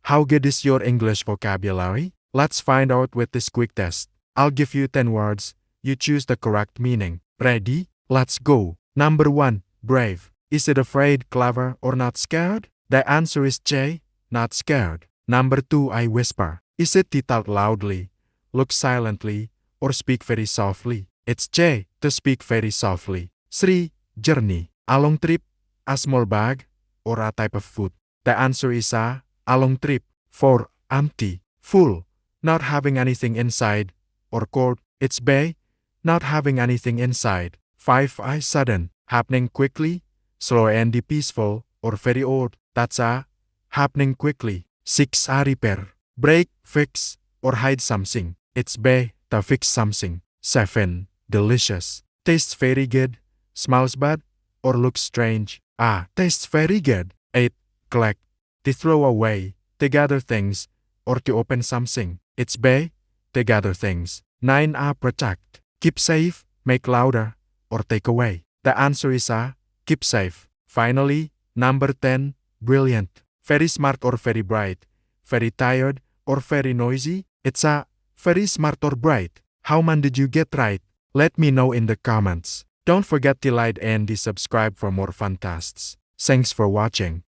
How good is your English vocabulary? Let's find out with this quick test. I'll give you 10 words. You choose the correct meaning. Ready? Let's go. Number 1. Brave. Is it afraid, clever, or not scared? The answer is J. Not scared. Number 2. I whisper. Is it to talk loudly, look silently, or speak very softly? It's J. To speak very softly. 3. Journey. A long trip, a small bag, or a type of food? The answer is A long trip. 4. Empty. Full. Not having anything inside. Or cold. It's B. Not having anything inside. 5. I sudden. Happening quickly, slow and peaceful, or very old. That's A. Happening quickly. 6. A repair. Break, fix, or hide something. It's B. To fix something. 7. Delicious. Tastes very good, smells bad, or looks strange. A. Tastes very good. 8. Collect. To throw away, to gather things, or to open something. It's B. To gather things. 9. A. Protect. Keep safe, make louder, or take away. The answer is A. Keep safe. Finally, number 10. Brilliant. Very smart or very bright. Very tired or very noisy. It's A. Very smart or bright. How many did you get right? Let me know in the comments. Don't forget to like and subscribe for more fun tests. Thanks for watching.